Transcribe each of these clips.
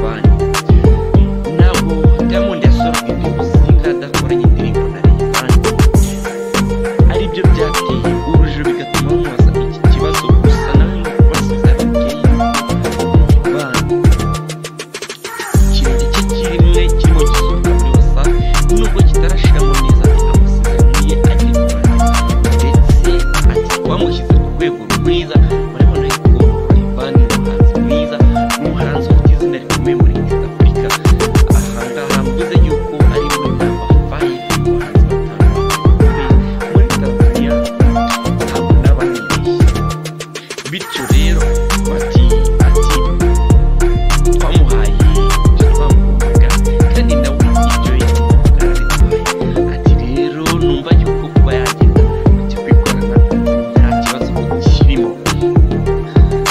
Rayvanny. Ntabwo Diamond yasohoye umusika adakoranye indirimbo na Rayvanny, aribyo byateye urujijo bigatuma bamubaza iki kibazo. Gusa nawe basubiza bikeye Rayvanny ikirori cye kimwe kirimo gisohoka muri Wasafi, nubwo kitarashiramo neza amasezerano ye agiye kurangira, ndetse ati twamushyize ku rwego rwiza. Murabona yuko Rayvanny ni umuhanzi mwiza, n'umuhanzi ufite izina rikomeye muri East Africa. Ahangaha mvuze yuko ari muri number 5 mu bahanzi batanu bakomeye muri Tanzania, ntabwo naba nibeshye. Bityo rero twamuhaye icyo twamugombaga, kandi nawe ibyo yarabitwaye. Ati rero numva yuko kuba yagenda ajya kwikorana nta kibazo kirimo.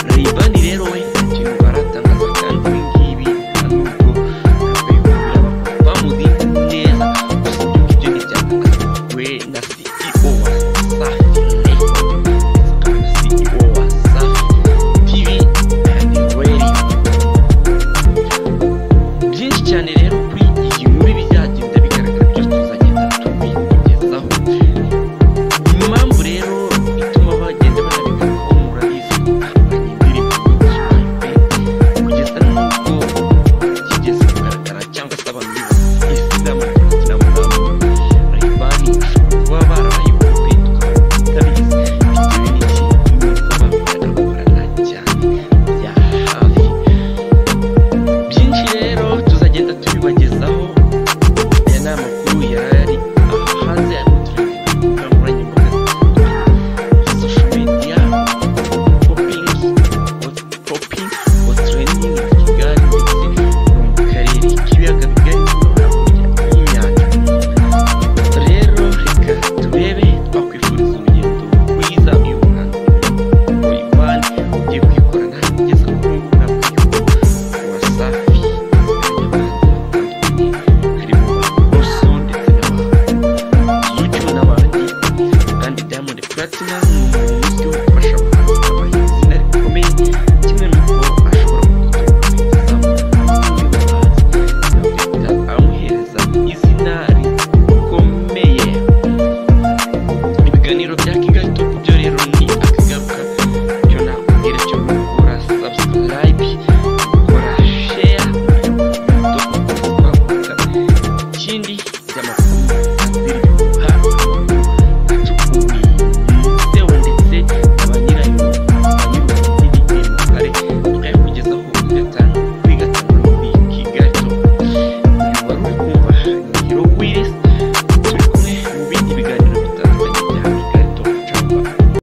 Rayvanny rero we ikintu baratangaza, kandi ibingibi nubwo bamuzi neza, gusa ibyo ngibyo ntibyatangajwe na CEO wa Wasafi Record, akaba na CEO wa Wasafi TV and Radio. Byinshi cyane rero